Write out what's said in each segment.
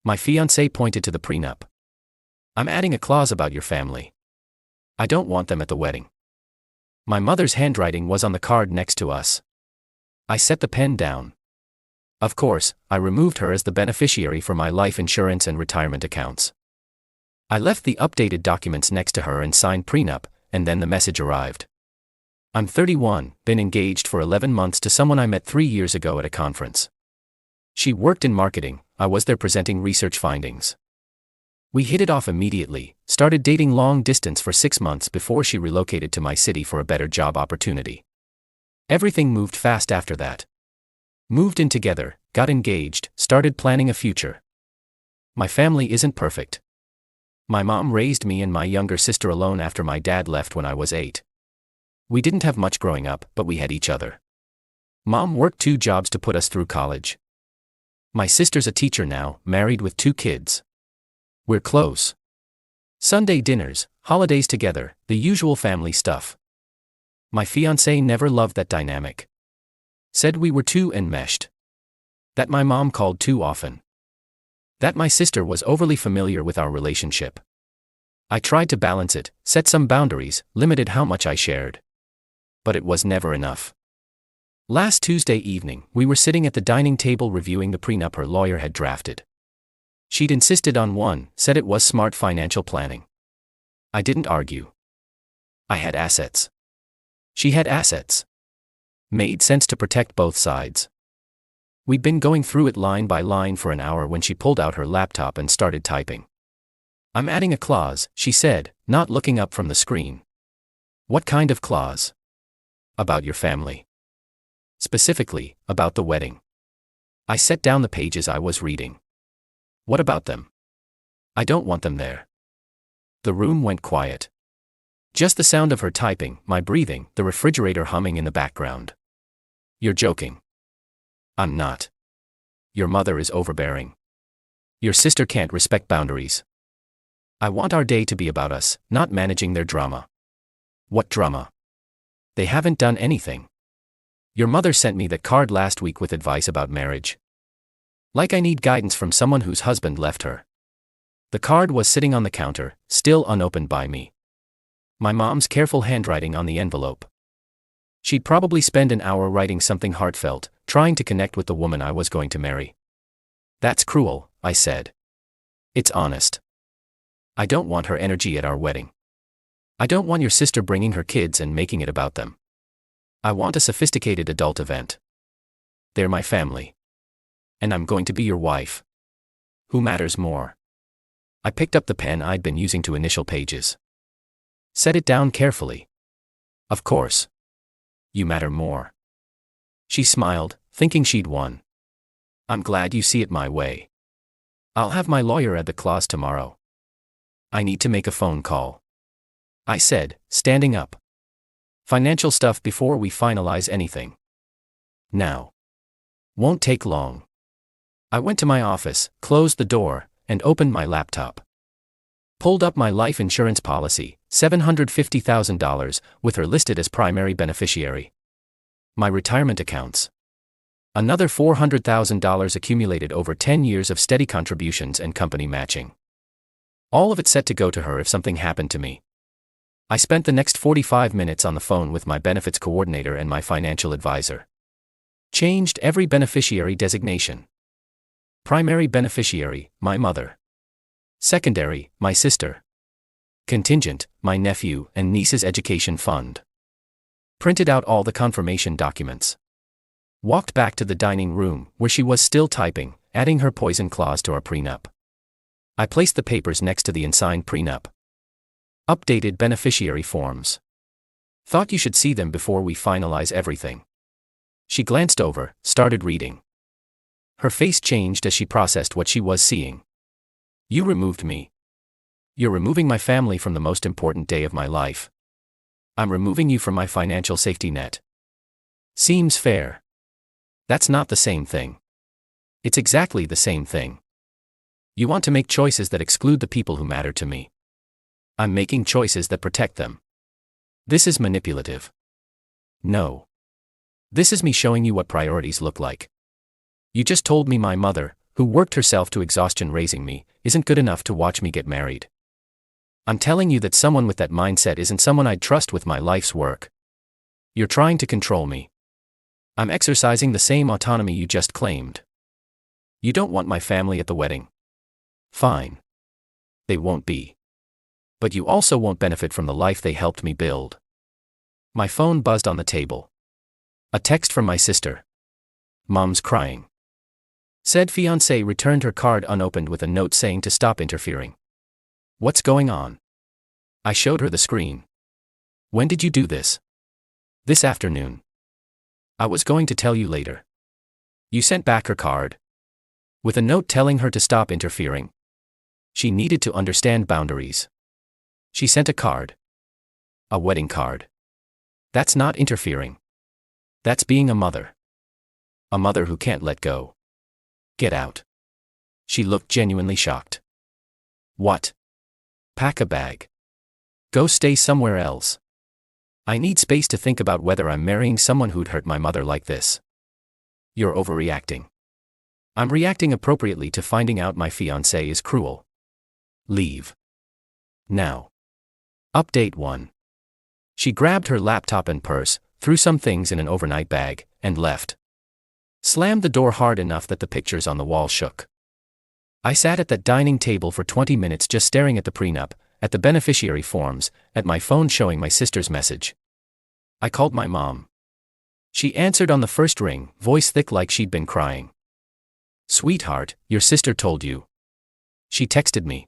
My fiancé pointed to the prenup. I'm adding a clause about your family. I don't want them at the wedding. My mother's handwriting was on the card next to us. I set the pen down. Of course, I removed her as the beneficiary for my life insurance and retirement accounts. I left the updated documents next to her and signed prenup, and then the message arrived. I'm 31, been engaged for 11 months to someone I met 3 years ago at a conference. She worked in marketing, I was there presenting research findings. We hit it off immediately, started dating long distance for 6 months before she relocated to my city for a better job opportunity. Everything moved fast after that. Moved in together, got engaged, started planning a future. My family isn't perfect. My mom raised me and my younger sister alone after my dad left when I was 8. We didn't have much growing up, but we had each other. Mom worked 2 jobs to put us through college. My sister's a teacher now, married with 2 kids. We're close. Sunday dinners, holidays together, the usual family stuff. My fiancé never loved that dynamic. Said we were too enmeshed. That my mom called too often. That my sister was overly familiar with our relationship. I tried to balance it, set some boundaries, limited how much I shared. But it was never enough. Last Tuesday evening, we were sitting at the dining table reviewing the prenup her lawyer had drafted. She'd insisted on one, said it was smart financial planning. I didn't argue. I had assets. She had assets. Made sense to protect both sides. We'd been going through it line by line for an hour when she pulled out her laptop and started typing. I'm adding a clause, she said, not looking up from the screen. What kind of clause? About your family. Specifically, about the wedding. I set down the pages I was reading. What about them? I don't want them there. The room went quiet. Just the sound of her typing, my breathing, the refrigerator humming in the background. You're joking. I'm not. Your mother is overbearing. Your sister can't respect boundaries. I want our day to be about us, not managing their drama. What drama? They haven't done anything. Your mother sent me that card last week with advice about marriage. Like I need guidance from someone whose husband left her. The card was sitting on the counter, still unopened by me. My mom's careful handwriting on the envelope. She'd probably spend an hour writing something heartfelt, trying to connect with the woman I was going to marry. That's cruel, I said. It's honest. I don't want her energy at our wedding. I don't want your sister bringing her kids and making it about them. I want a sophisticated adult event. They're my family. And I'm going to be your wife. Who matters more? I picked up the pen I'd been using to initial pages. Set it down carefully. Of course. You matter more. She smiled, thinking she'd won. I'm glad you see it my way. I'll have my lawyer add the clause tomorrow. I need to make a phone call. I said, standing up. Financial stuff before we finalize anything. Now. Won't take long. I went to my office, closed the door, and opened my laptop. Pulled up my life insurance policy, $750,000, with her listed as primary beneficiary. My retirement accounts. Another $400,000 accumulated over 10 years of steady contributions and company matching. All of it set to go to her if something happened to me. I spent the next 45 minutes on the phone with my benefits coordinator and my financial advisor. Changed every beneficiary designation. Primary beneficiary, my mother. Secondary, my sister. Contingent, my nephew and niece's education fund. Printed out all the confirmation documents. Walked back to the dining room, where she was still typing, adding her poison clause to our prenup. I placed the papers next to the unsigned prenup. Updated beneficiary forms. Thought you should see them before we finalize everything. She glanced over, started reading. Her face changed as she processed what she was seeing. You removed me. You're removing my family from the most important day of my life. I'm removing you from my financial safety net. Seems fair. That's not the same thing. It's exactly the same thing. You want to make choices that exclude the people who matter to me. I'm making choices that protect them. This is manipulative. No. This is me showing you what priorities look like. You just told me my mother, who worked herself to exhaustion raising me, isn't good enough to watch me get married. I'm telling you that someone with that mindset isn't someone I'd trust with my life's work. You're trying to control me. I'm exercising the same autonomy you just claimed. You don't want my family at the wedding. Fine. They won't be. But you also won't benefit from the life they helped me build. My phone buzzed on the table. A text from my sister. Mom's crying. Said fiancée returned her card unopened with a note saying to stop interfering. What's going on? I showed her the screen. When did you do this? This afternoon. I was going to tell you later. You sent back her card. With a note telling her to stop interfering. She needed to understand boundaries. She sent a card. A wedding card. That's not interfering. That's being a mother. A mother who can't let go. Get out. She looked genuinely shocked. What? Pack a bag. Go stay somewhere else. I need space to think about whether I'm marrying someone who'd hurt my mother like this. You're overreacting. I'm reacting appropriately to finding out my fiancé is cruel. Leave. Now. Update 1. She grabbed her laptop and purse, threw some things in an overnight bag, and left. Slammed the door hard enough that the pictures on the wall shook. I sat at that dining table for 20 minutes just staring at the prenup, at the beneficiary forms, at my phone showing my sister's message. I called my mom. She answered on the first ring, voice thick like she'd been crying. Sweetheart, your sister told you. She texted me.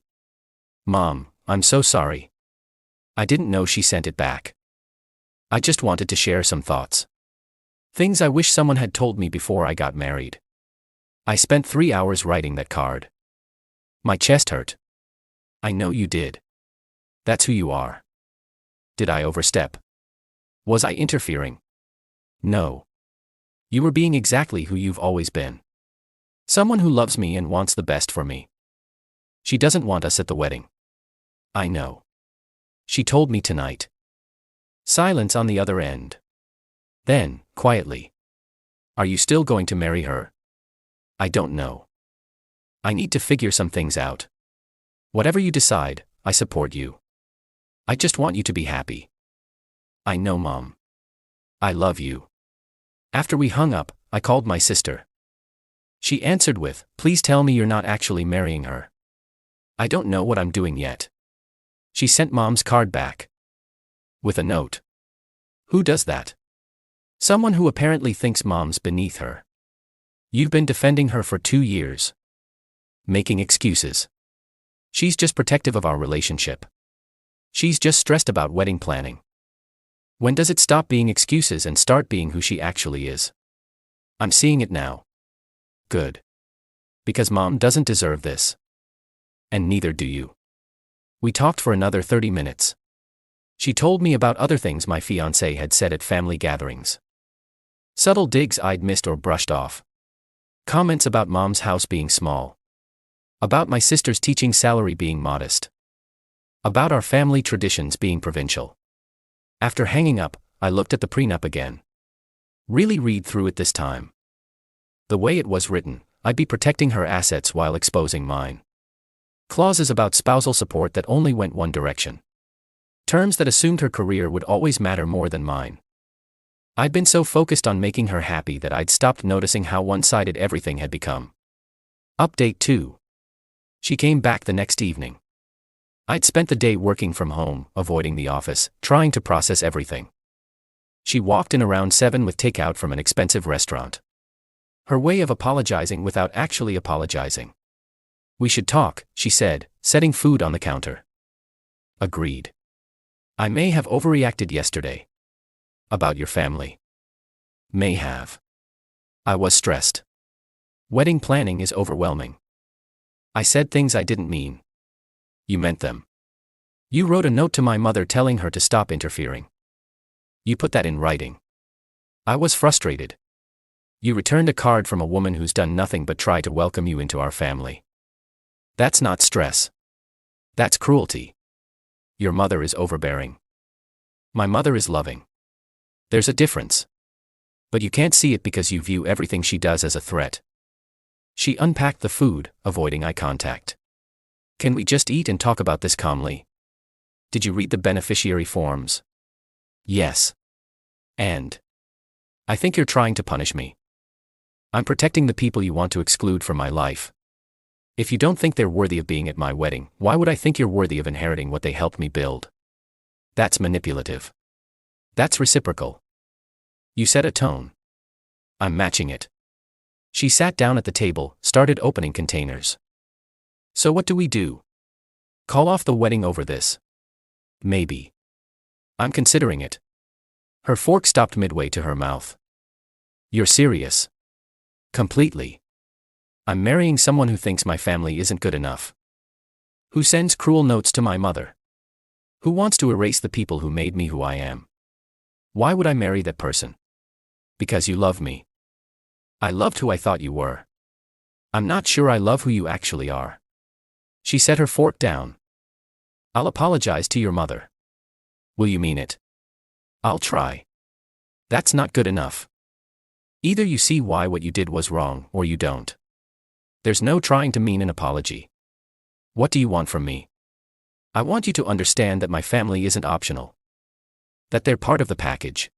Mom, I'm so sorry. I didn't know she sent it back. I just wanted to share some thoughts. Things I wish someone had told me before I got married. I spent 3 hours writing that card. My chest hurt. I know you did. That's who you are. Did I overstep? Was I interfering? No. You were being exactly who you've always been. Someone who loves me and wants the best for me. She doesn't want us at the wedding. I know. She told me tonight. Silence on the other end. Then, quietly. Are you still going to marry her? I don't know. I need to figure some things out. Whatever you decide, I support you. I just want you to be happy. I know, Mom. I love you. After we hung up, I called my sister. She answered with, please tell me you're not actually marrying her. I don't know what I'm doing yet. She sent Mom's card back. With a note. Who does that? Someone who apparently thinks Mom's beneath her. You've been defending her for 2 years. Making excuses. She's just protective of our relationship. She's just stressed about wedding planning. When does it stop being excuses and start being who she actually is? I'm seeing it now. Good. Because Mom doesn't deserve this. And neither do you. We talked for another 30 minutes. She told me about other things my fiancé had said at family gatherings. Subtle digs I'd missed or brushed off. Comments about Mom's house being small. About my sister's teaching salary being modest. About our family traditions being provincial. After hanging up, I looked at the prenup again. Really read through it this time. The way it was written, I'd be protecting her assets while exposing mine. Clauses about spousal support that only went one direction. Terms that assumed her career would always matter more than mine. I'd been so focused on making her happy that I'd stopped noticing how one-sided everything had become. Update 2. She came back the next evening. I'd spent the day working from home, avoiding the office, trying to process everything. She walked in around 7 with takeout from an expensive restaurant. Her way of apologizing without actually apologizing. We should talk, she said, setting food on the counter. Agreed. I may have overreacted yesterday. About your family. May have. I was stressed. Wedding planning is overwhelming. I said things I didn't mean. You meant them. You wrote a note to my mother telling her to stop interfering. You put that in writing. I was frustrated. You returned a card from a woman who's done nothing but try to welcome you into our family. That's not stress. That's cruelty. Your mother is overbearing. My mother is loving. There's a difference. But you can't see it because you view everything she does as a threat. She unpacked the food, avoiding eye contact. Can we just eat and talk about this calmly? Did you read the beneficiary forms? Yes. And I think you're trying to punish me. I'm protecting the people you want to exclude from my life. If you don't think they're worthy of being at my wedding, why would I think you're worthy of inheriting what they helped me build? That's manipulative. That's reciprocal. You set a tone. I'm matching it. She sat down at the table, started opening containers. So what do we do? Call off the wedding over this? Maybe. I'm considering it. Her fork stopped midway to her mouth. You're serious? Completely. I'm marrying someone who thinks my family isn't good enough. Who sends cruel notes to my mother. Who wants to erase the people who made me who I am. Why would I marry that person? Because you love me. I loved who I thought you were. I'm not sure I love who you actually are. She set her fork down. I'll apologize to your mother. Will you mean it? I'll try. That's not good enough. Either you see why what you did was wrong, or you don't. There's no trying to mean an apology. What do you want from me? I want you to understand that my family isn't optional. That they're part of the package.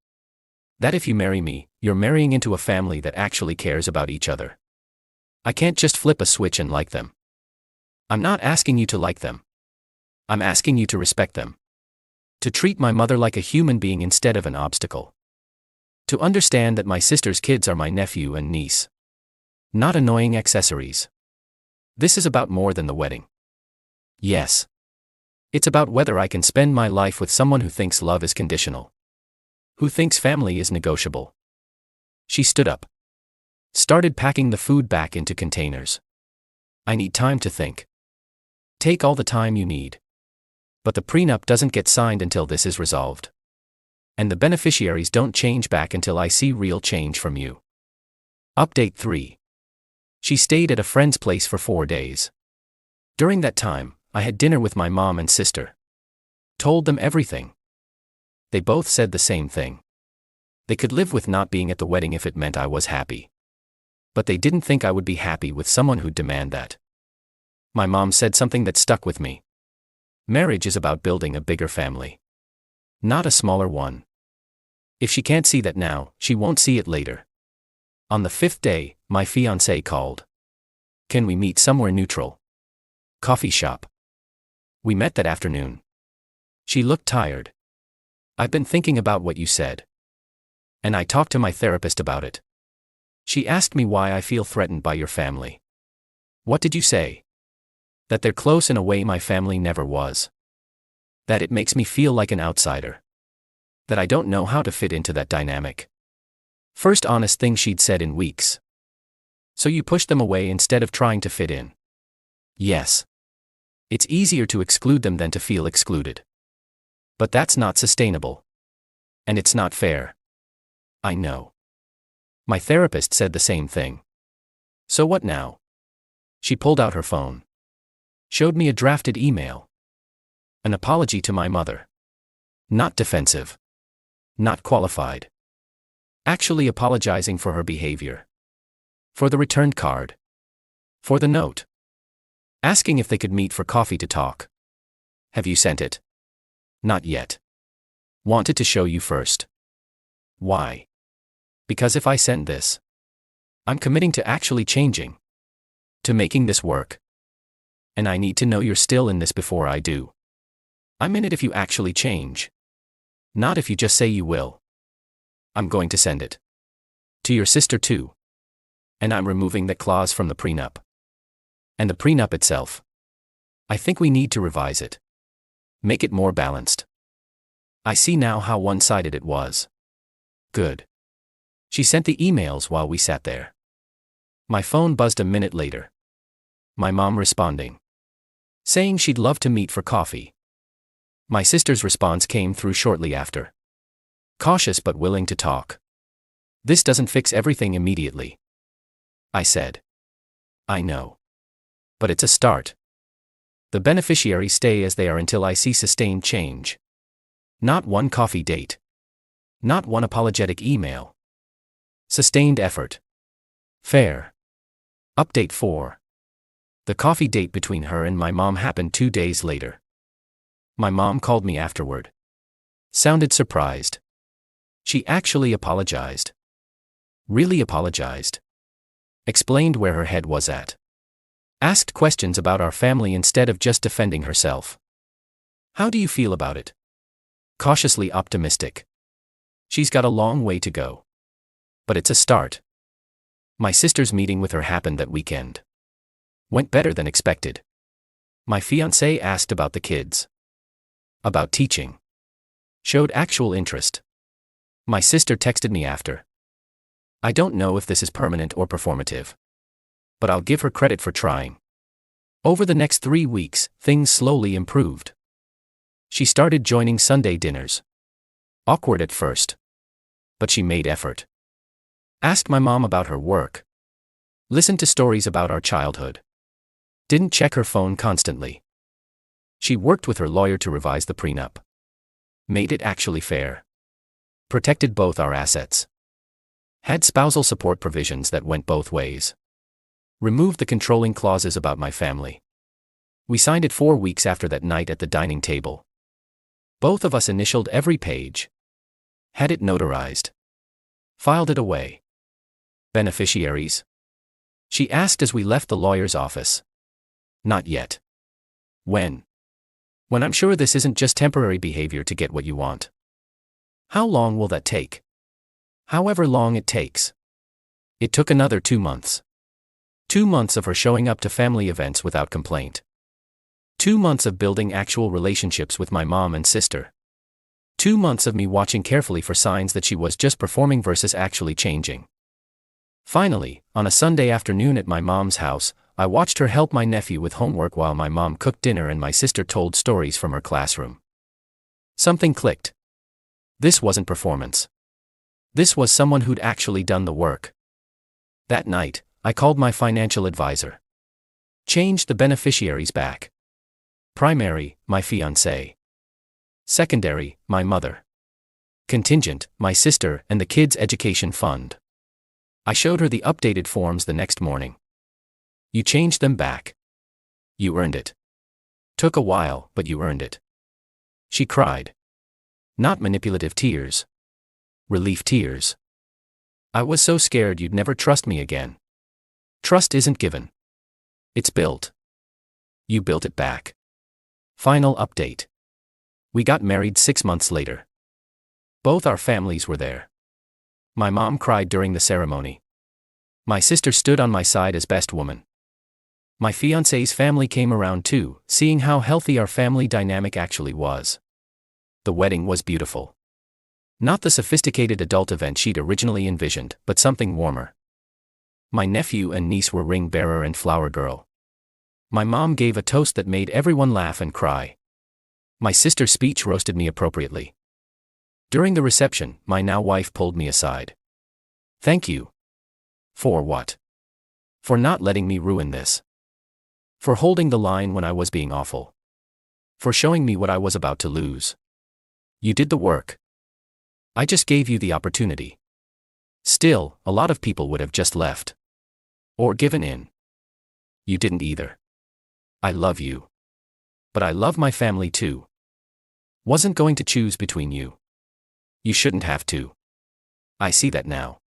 That if you marry me, you're marrying into a family that actually cares about each other. I can't just flip a switch and like them. I'm not asking you to like them. I'm asking you to respect them. To treat my mother like a human being instead of an obstacle. To understand that my sister's kids are my nephew and niece. Not annoying accessories. This is about more than the wedding. Yes. It's about whether I can spend my life with someone who thinks love is conditional. Who thinks family is negotiable. She stood up. Started packing the food back into containers. I need time to think. Take all the time you need. But the prenup doesn't get signed until this is resolved. And the beneficiaries don't change back until I see real change from you. Update 3. She stayed at a friend's place for 4 days. During that time, I had dinner with my mom and sister. Told them everything. They both said the same thing. They could live with not being at the wedding if it meant I was happy. But they didn't think I would be happy with someone who'd demand that. My mom said something that stuck with me. Marriage is about building a bigger family. Not a smaller one. If she can't see that now, she won't see it later. On the 5th day, my fiancée called. Can we meet somewhere neutral? Coffee shop. We met that afternoon. She looked tired. I've been thinking about what you said. And I talked to my therapist about it. She asked me why I feel threatened by your family. What did you say? That they're close in a way my family never was. That it makes me feel like an outsider. That I don't know how to fit into that dynamic. First honest thing she'd said in weeks. So you pushed them away instead of trying to fit in. Yes. It's easier to exclude them than to feel excluded. But that's not sustainable. And it's not fair. I know. My therapist said the same thing. So what now? She pulled out her phone. Showed me a drafted email. An apology to my mother. Not defensive. Not qualified. Actually apologizing for her behavior. For the returned card. For the note. Asking if they could meet for coffee to talk. Have you sent it? Not yet. Wanted to show you first. Why? Because if I send this, I'm committing to actually changing. To making this work. And I need to know you're still in this before I do. I'm in it if you actually change. Not if you just say you will. I'm going to send it. To your sister too. And I'm removing that clause from the prenup. And the prenup itself. I think we need to revise it. Make it more balanced. I see now how one-sided it was. Good. She sent the emails while we sat there. My phone buzzed a minute later. My mom responding. Saying she'd love to meet for coffee. My sister's response came through shortly after. Cautious but willing to talk. This doesn't fix everything immediately. I said. I know. But it's a start. The beneficiaries stay as they are until I see sustained change. Not one coffee date. Not one apologetic email. Sustained effort. Fair. Update 4. The coffee date between her and my mom happened 2 days later. My mom called me afterward. Sounded surprised. She actually apologized. Really apologized. Explained where her head was at. Asked questions about our family instead of just defending herself. How do you feel about it? Cautiously optimistic. She's got a long way to go. But it's a start. My sister's meeting with her happened that weekend. Went better than expected. My fiancé asked about the kids. About teaching. Showed actual interest. My sister texted me after. I don't know if this is permanent or performative. But I'll give her credit for trying. Over the next 3 weeks, things slowly improved. She started joining Sunday dinners. Awkward at first. But she made effort. Asked my mom about her work. Listened to stories about our childhood. Didn't check her phone constantly. She worked with her lawyer to revise the prenup. Made it actually fair. Protected both our assets. Had spousal support provisions that went both ways. Removed the controlling clauses about my family. We signed it 4 weeks after that night at the dining table. Both of us initialed every page. Had it notarized. Filed it away. Beneficiaries? She asked as we left the lawyer's office. Not yet. When? When I'm sure this isn't just temporary behavior to get what you want. How long will that take? However long it takes. It took another 2 months. 2 months of her showing up to family events without complaint. 2 months of building actual relationships with my mom and sister. 2 months of me watching carefully for signs that she was just performing versus actually changing. Finally, on a Sunday afternoon at my mom's house, I watched her help my nephew with homework while my mom cooked dinner and my sister told stories from her classroom. Something clicked. This wasn't performance. This was someone who'd actually done the work. That night, I called my financial advisor. Changed the beneficiaries back. Primary, my fiancé. Secondary, my mother. Contingent, my sister and the kids' education fund. I showed her the updated forms the next morning. You changed them back. You earned it. Took a while, but you earned it. She cried. Not manipulative tears. Relief tears. I was so scared you'd never trust me again. Trust isn't given. It's built. You built it back. Final update. We got married 6 months later. Both our families were there. My mom cried during the ceremony. My sister stood on my side as best woman. My fiancé's family came around too, seeing how healthy our family dynamic actually was. The wedding was beautiful. Not the sophisticated adult event she'd originally envisioned, but something warmer. My nephew and niece were ring bearer and flower girl. My mom gave a toast that made everyone laugh and cry. My sister's speech roasted me appropriately. During the reception, my now wife pulled me aside. Thank you. For what? For not letting me ruin this. For holding the line when I was being awful. For showing me what I was about to lose. You did the work. I just gave you the opportunity. Still, a lot of people would have just left. Or given in. You didn't either. I love you. But I love my family too. Wasn't going to choose between you. You shouldn't have to. I see that now.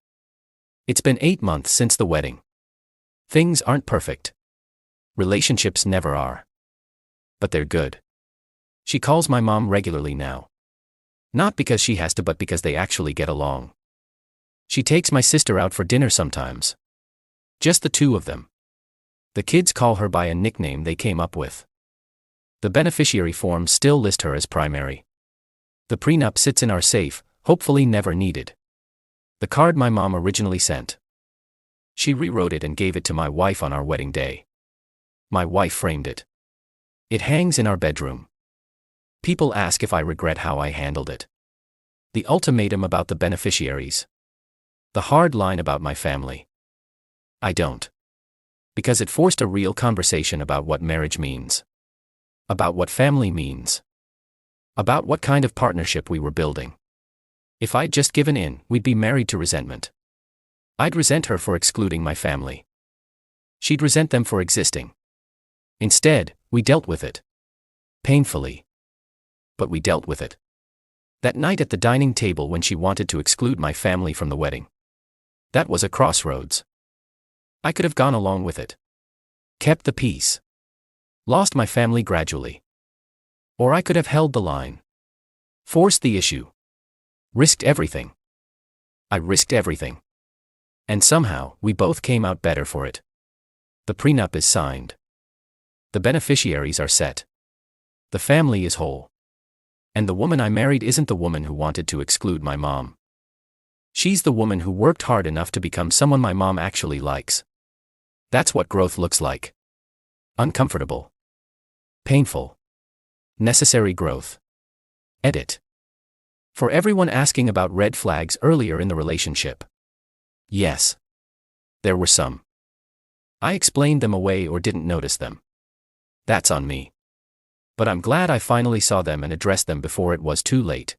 It's been 8 months since the wedding. Things aren't perfect. Relationships never are. But they're good. She calls my mom regularly now. Not because she has to, but because they actually get along. She takes my sister out for dinner sometimes. Just the two of them. The kids call her by a nickname they came up with. The beneficiary forms still list her as primary. The prenup sits in our safe, hopefully never needed. The card my mom originally sent. She rewrote it and gave it to my wife on our wedding day. My wife framed it. It hangs in our bedroom. People ask if I regret how I handled it. The ultimatum about the beneficiaries. The hard line about my family. I don't. Because it forced a real conversation about what marriage means. About what family means. About what kind of partnership we were building. If I'd just given in, we'd be married to resentment. I'd resent her for excluding my family. She'd resent them for existing. Instead, we dealt with it. Painfully. But we dealt with it. That night at the dining table when she wanted to exclude my family from the wedding. That was a crossroads. I could have gone along with it. Kept the peace. Lost my family gradually. Or I could have held the line. Forced the issue. Risked everything. I risked everything. And somehow, we both came out better for it. The prenup is signed. The beneficiaries are set. The family is whole. And the woman I married isn't the woman who wanted to exclude my mom. She's the woman who worked hard enough to become someone my mom actually likes. That's what growth looks like. Uncomfortable. Painful. Necessary growth. Edit. For everyone asking about red flags earlier in the relationship. Yes. There were some. I explained them away or didn't notice them. That's on me. But I'm glad I finally saw them and addressed them before it was too late.